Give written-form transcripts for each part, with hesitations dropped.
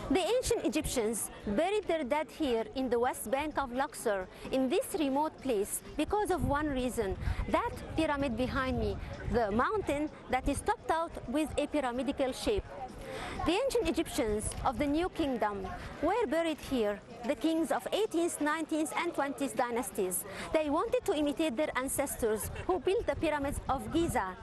The ancient Egyptians buried their dead here in the west bank of Luxor, in this remote place, because of one reason. That pyramid behind me, the mountain that is topped out with a pyramidical shape. The ancient Egyptians of the New Kingdom were buried here, the kings of 18th, 19th and 20th dynasties. They wanted to imitate their ancestors who built the pyramids of Giza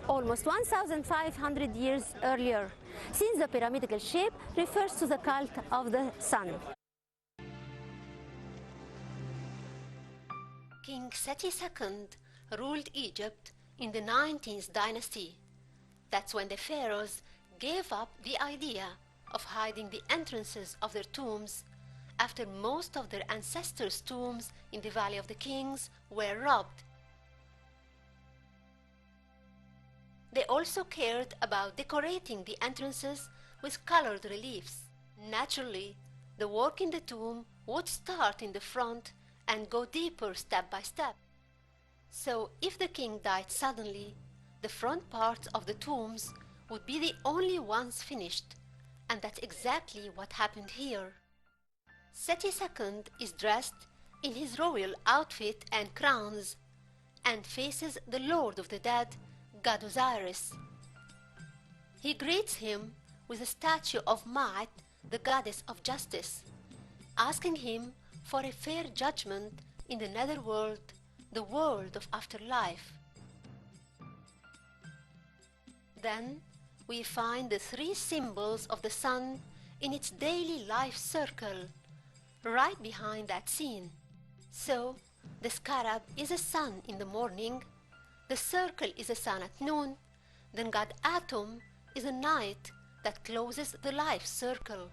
almost 1,500 years earlier, since the pyramidical shape refers to the cult of the sun. King Seti II ruled Egypt in the 19th dynasty. That's when the pharaohs gave up the idea of hiding the entrances of their tombs after most of their ancestors' tombs in the Valley of the Kings were robbed. They also cared about decorating the entrances with colored reliefs. Naturally, the work in the tomb would start in the front and go deeper step by step. So if the king died suddenly, the front parts of the tombs would be the only ones finished, and that's exactly what happened here. Seti II is dressed in his royal outfit and crowns and faces the Lord of the Dead, God Osiris. He greets him with a statue of Ma'at, the goddess of justice, asking him for a fair judgment in the netherworld, the world of afterlife. Then we find the three symbols of the sun in its daily life circle, right behind that scene. So, the scarab is a sun in the morning, the circle is a sun at noon, then God Atum is a night that closes the life circle.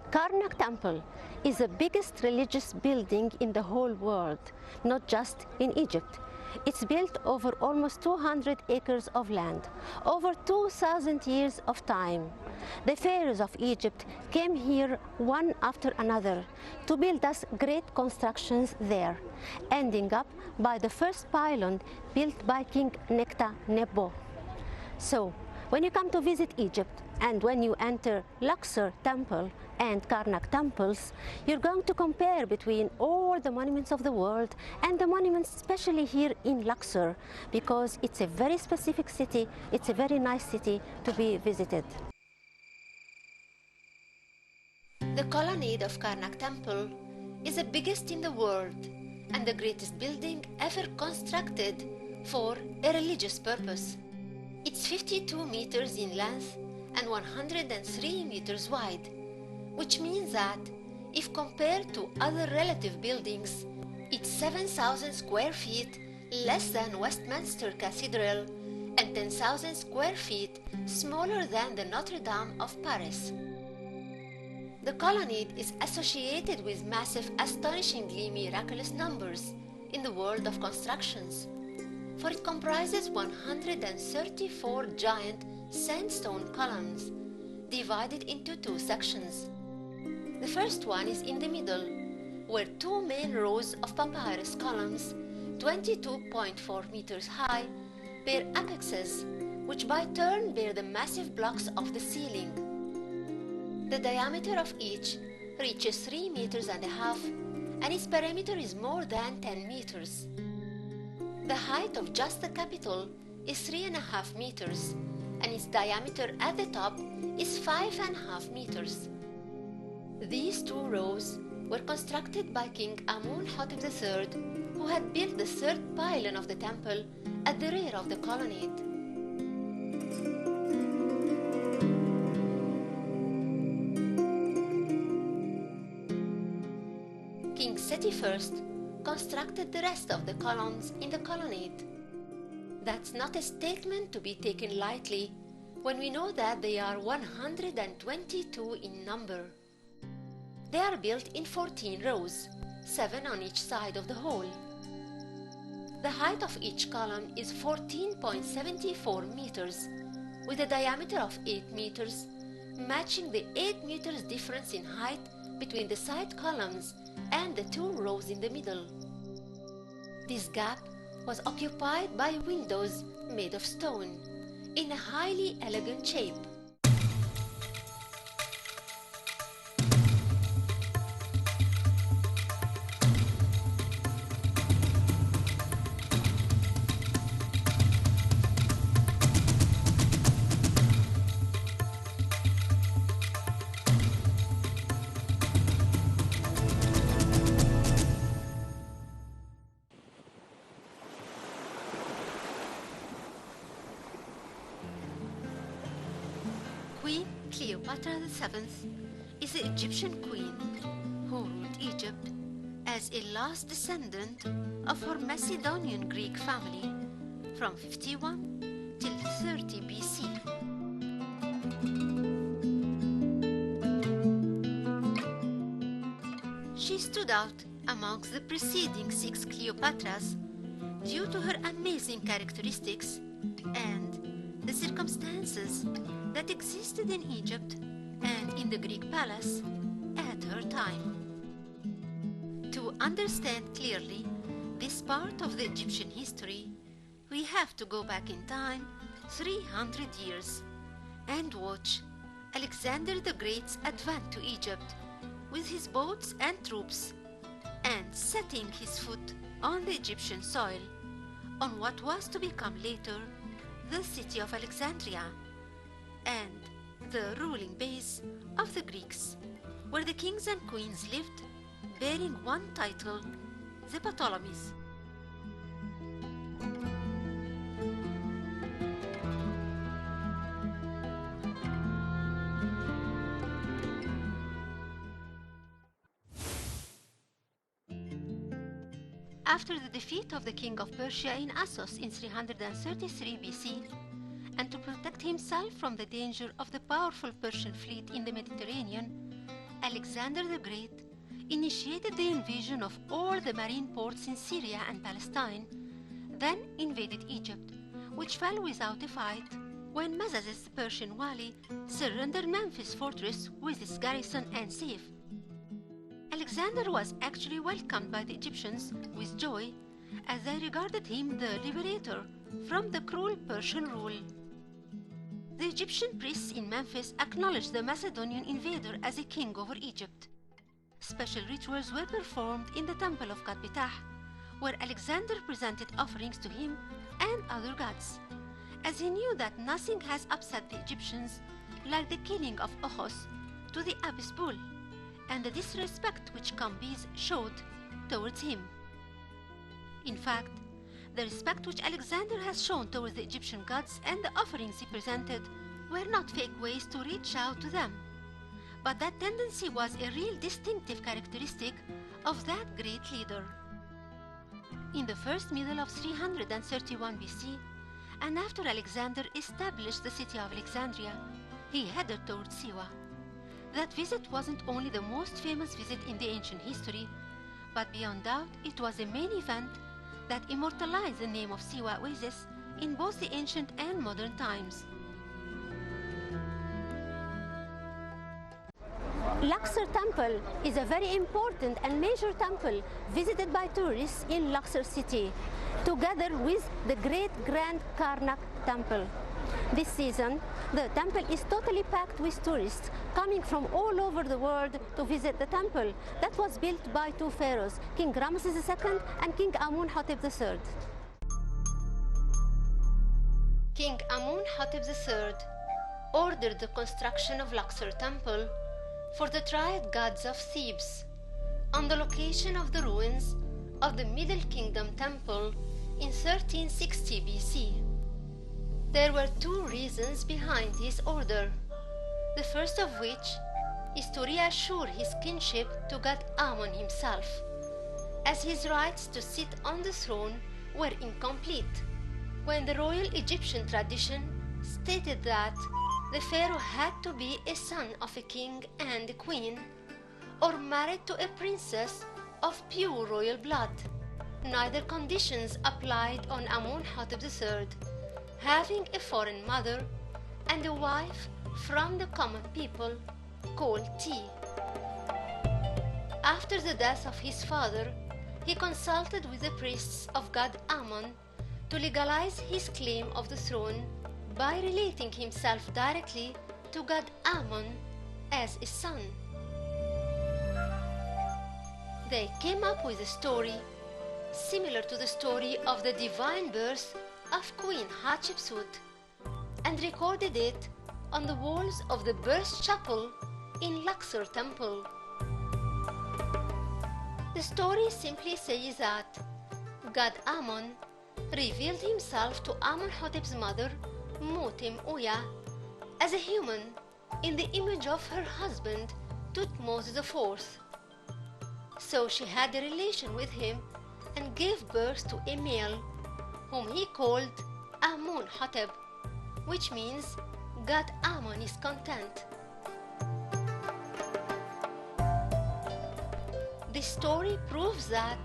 Karnak Temple is the biggest religious building in the whole world, not just in Egypt. It's built over almost 200 acres of land, over 2,000 years of time. The pharaohs of Egypt came here one after another to build us great constructions there, ending up by the first pylon built by King Necta Nebo. So, when you come to visit Egypt and when you enter Luxor Temple and Karnak temples, you're going to compare between all the monuments of the world and the monuments especially here in Luxor, because it's a very specific city, it's a very nice city to be visited. The colonnade of Karnak Temple is the biggest in the world and the greatest building ever constructed for a religious purpose. It's 52 meters in length and 103 meters wide, which means that if compared to other relative buildings, it's 7,000 square feet less than Westminster Cathedral and 10,000 square feet smaller than the Notre Dame of Paris. The colonnade is associated with massive, astonishingly miraculous numbers in the world of constructions, for it comprises 134 giant sandstone columns divided into two sections. The first one is in the middle, where two main rows of papyrus columns, 22.4 meters high, bear apexes, which by turn bear the massive blocks of the ceiling. The diameter of each reaches 3 meters and a half, and its perimeter is more than 10 meters. The height of just the Capitol is 3.5 meters, and its diameter at the top is 5.5 meters. These two rows were constructed by King Amun-Hotep III, who had built the third pylon of the temple at the rear of the colonnade. King Seti I constructed the rest of the columns in the colonnade. That's not a statement to be taken lightly when we know that they are 122 in number. They are built in 14 rows, 7 on each side of the hall. The height of each column is 14.74 meters, with a diameter of 8 meters, matching the 8 meters difference in height between the side columns and the two rows in the middle. This gap was occupied by windows made of stone, in a highly elegant shape. Queen Cleopatra VII is the Egyptian queen who ruled Egypt as a last descendant of her Macedonian Greek family from 51 till 30 BC. She stood out amongst the preceding 6 Cleopatras due to her amazing characteristics and the circumstances that existed in Egypt and in the Greek palace at her time. To understand clearly this part of the Egyptian history, we have to go back in time 300 years and watch Alexander the Great's advent to Egypt with his boats and troops and setting his foot on the Egyptian soil on what was to become later the city of Alexandria and the ruling base of the Greeks, where the kings and queens lived bearing one title, the Ptolemies. After the defeat of the king of Persia in Assos in 333 BC, and to protect himself from the danger of the powerful Persian fleet in the Mediterranean, Alexander the Great initiated the invasion of all the marine ports in Syria and Palestine, then invaded Egypt, which fell without a fight when Mazazes, the Persian wali, surrendered Memphis fortress with its garrison and safe. Alexander was actually welcomed by the Egyptians with joy, as they regarded him the liberator from the cruel Persian rule. The Egyptian priests in Memphis acknowledged the Macedonian invader as a king over Egypt. Special rituals were performed in the temple of God Ptah, where Alexander presented offerings to him and other gods, as he knew that nothing has upset the Egyptians like the killing of Ochos to the Abyss bull and the disrespect which Cambyses showed towards him. In fact, the respect which Alexander has shown towards the Egyptian gods and the offerings he presented were not fake ways to reach out to them, but that tendency was a real distinctive characteristic of that great leader. In the first middle of 331 BC, and after Alexander established the city of Alexandria, he headed towards Siwa. That visit wasn't only the most famous visit in the ancient history, but beyond doubt it was a main event that immortalized the name of Siwa Oasis in both the ancient and modern times. Luxor Temple is a very important and major temple visited by tourists in Luxor city, together with the great Grand Karnak Temple. This season, the temple is totally packed with tourists coming from all over the world to visit the temple that was built by 2 pharaohs, King Ramesses II and King Amun-Hotep III. King Amun-Hotep III ordered the construction of Luxor Temple for the triad gods of Thebes on the location of the ruins of the Middle Kingdom Temple in 1360 BC. There were 2 reasons behind his order, the first of which is to reassure his kinship to God Amun himself, as his rights to sit on the throne were incomplete when the royal Egyptian tradition stated that the pharaoh had to be a son of a king and a queen, or married to a princess of pure royal blood. Neither conditions applied on Amun-Hotep III, having a foreign mother and a wife from the common people called Ti. After the death of his father, he consulted with the priests of God Amun to legalize his claim of the throne by relating himself directly to God Amun as a son. They came up with a story similar to the story of the divine birth of Queen Hatshepsut and recorded it on the walls of the birth chapel in Luxor Temple. The story simply says that God Amun revealed himself to Amun-Hotep's mother, Mutim Uya, as a human in the image of her husband Thutmose IV. So she had a relation with him and gave birth to a male, whom he called Amun-Hotep, which means God Amun is content. This story proves that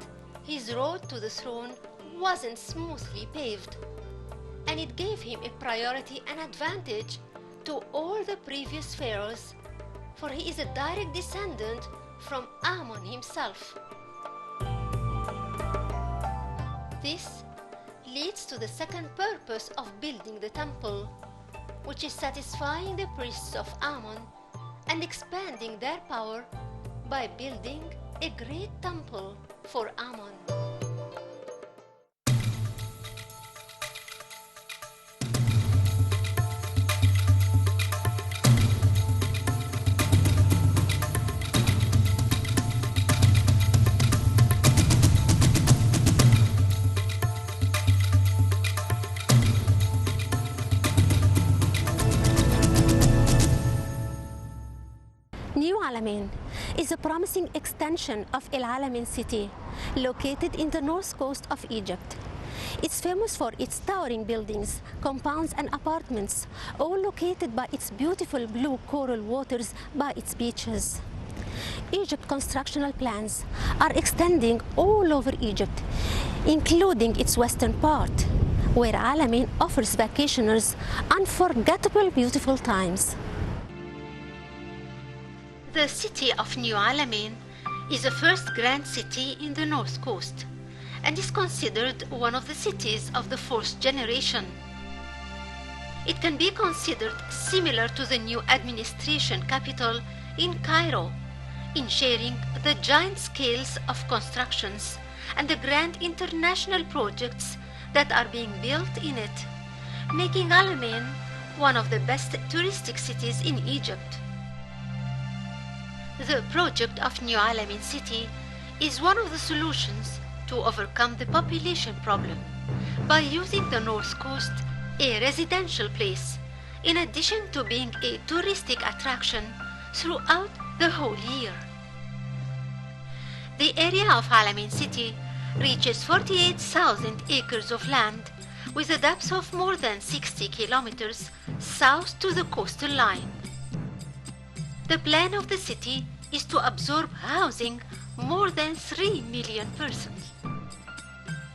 his road to the throne wasn't smoothly paved, and it gave him a priority and advantage to all the previous pharaohs, for he is a direct descendant from Amun himself. This leads to the second purpose of building the temple, which is satisfying the priests of Amun and expanding their power by building a great temple for Amun. New Alamein is a promising extension of El Alamein city, located in the north coast of Egypt. It's famous for its towering buildings, compounds and apartments, all located by its beautiful blue coral waters by its beaches. Egypt constructional plans are extending all over Egypt, including its western part, where Alamein offers vacationers unforgettable beautiful times. The city of New Alamein is the first grand city in the north coast and is considered one of the cities of the fourth generation. It can be considered similar to the new administration capital in Cairo, in sharing the giant scales of constructions and the grand international projects that are being built in it, making Alamein one of the best touristic cities in Egypt. The project of New Alamein city is one of the solutions to overcome the population problem by using the north coast a residential place, in addition to being a touristic attraction throughout the whole year. The area of Alamein city reaches 48,000 acres of land with a depth of more than 60 kilometers south to the coastal line. The plan of the city is to absorb housing more than 3 million persons.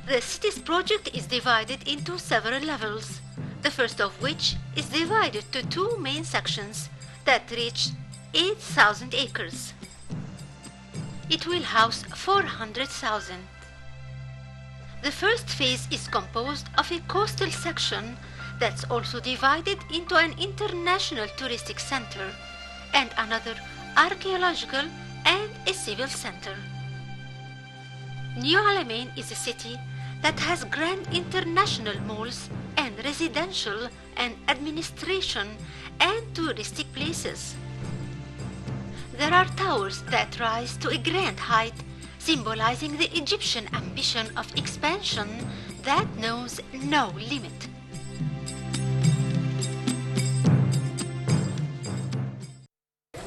The city's project is divided into several levels, the first of which is divided to two main sections that reach 8,000 acres. It will house 400,000. The first phase is composed of a coastal section that's also divided into an international touristic center and another archaeological and a civil center. New Alamein is a city that has grand international malls and residential and administration and touristic places. There are towers that rise to a grand height, symbolizing the Egyptian ambition of expansion that knows no limit.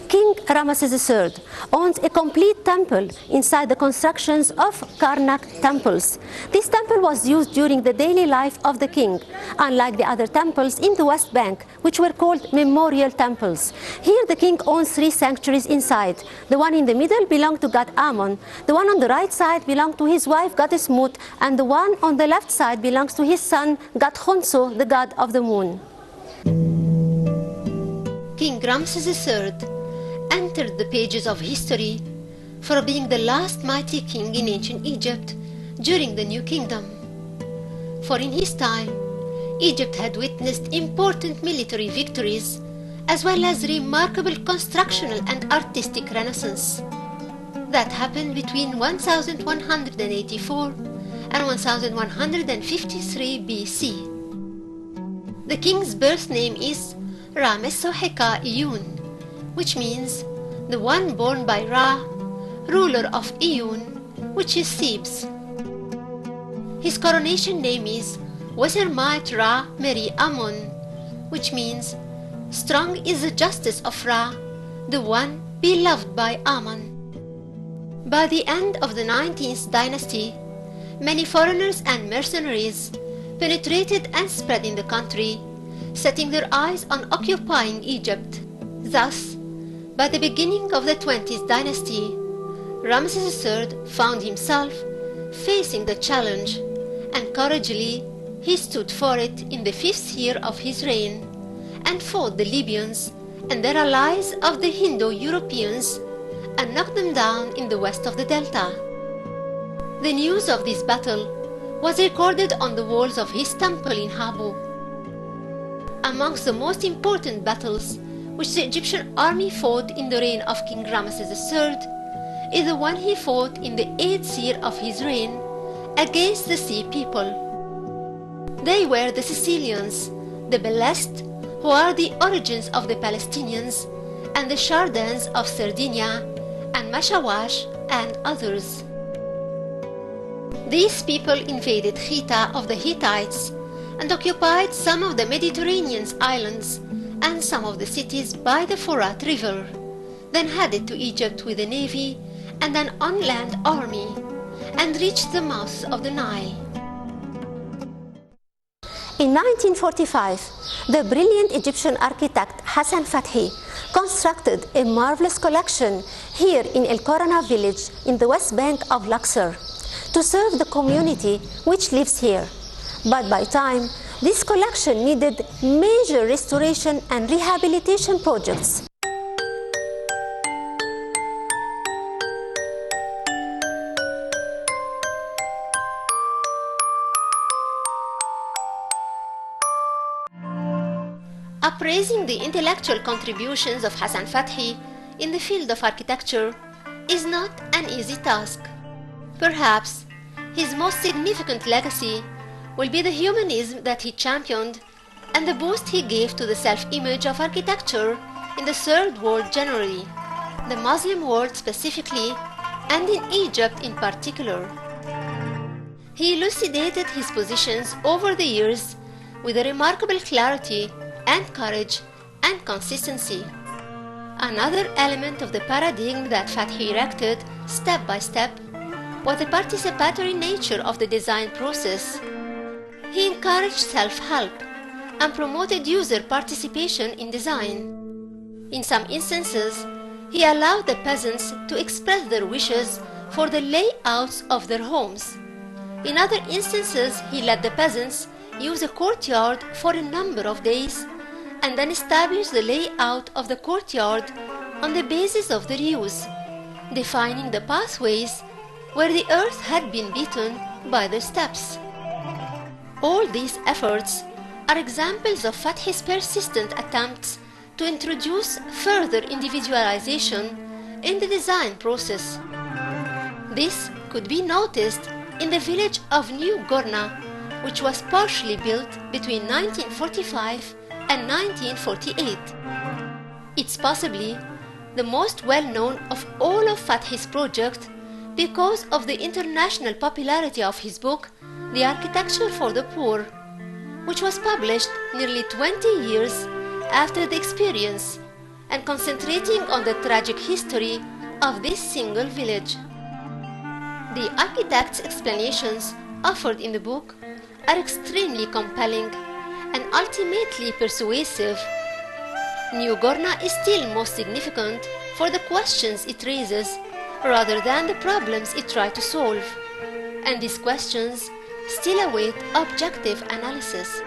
King Ramesses III owns a complete temple inside the constructions of Karnak temples. This temple was used during the daily life of the king, unlike the other temples in the West Bank, which were called memorial temples. Here the king owns 3 sanctuaries inside. The one in the middle belonged to god Amun, the one on the right side belonged to his wife goddess Mut, and the one on the left side belongs to his son god Khonsu, the god of the moon. King Ramesses III entered the pages of history for being the last mighty king in ancient Egypt during the New Kingdom. For in his time, Egypt had witnessed important military victories as well as remarkable constructional and artistic renaissance that happened between 1184 and 1153 BC. The king's birth name is Ramessoheka Iyun, which means the one born by Ra, ruler of Iyun, which is Thebes. His coronation name is Wesermite Ra Meri Amun, which means Strong is the justice of Ra, the one beloved by Amun. By the end of the 19th dynasty, many foreigners and mercenaries penetrated and spread in the country, setting their eyes on occupying Egypt. Thus, by the beginning of the 20th dynasty, Ramses III found himself facing the challenge, and courageously he stood for it in the 5th year of his reign and fought the Libyans and their allies of the Indo-Europeans and knocked them down in the west of the Delta. The news of this battle was recorded on the walls of his temple in Habu. Amongst the most important battles which the Egyptian army fought in the reign of King Ramses III is the one he fought in the 8th year of his reign against the Sea people. They were the Sicilians, the Belest, who are the origins of the Palestinians, and the Chardans of Sardinia, and Mashawash, and others. These people invaded Khita of the Hittites and occupied some of the Mediterranean islands and some of the cities by the Furat River, then headed to Egypt with a navy and an on-land army, and reached the mouth of the Nile. In 1945, the brilliant Egyptian architect Hassan Fathi constructed a marvelous collection here in El Korana village in the west bank of Luxor to serve the community which lives here. But by time, this collection needed major restoration and rehabilitation projects. Appraising the intellectual contributions of Hassan Fathi in the field of architecture is not an easy task. Perhaps his most significant legacy will be the humanism that he championed and the boost he gave to the self-image of architecture in the Third World generally, the Muslim world specifically, and in Egypt in particular. He elucidated his positions over the years with a remarkable clarity and courage and consistency. Another element of the paradigm that Fathi erected step by step was the participatory nature of the design process. He encouraged self-help and promoted user participation in design. In some instances, he allowed the peasants to express their wishes for the layouts of their homes. In other instances, he let the peasants use a courtyard for a number of days and then establish the layout of the courtyard on the basis of their use, defining the pathways where the earth had been beaten by the steps. All these efforts are examples of Fathi's persistent attempts to introduce further individualization in the design process. This could be noticed in the village of New Gorna, which was partially built between 1945 and 1948. It's possibly the most well-known of all of Fathi's projects because of the international popularity of his book, The Architecture for the Poor, which was published nearly 20 years after the experience and concentrating on the tragic history of this single village. The architect's explanations offered in the book are extremely compelling and ultimately persuasive. New Gorna is still most significant for the questions it raises rather than the problems it tries to solve, and these questions still await objective analysis.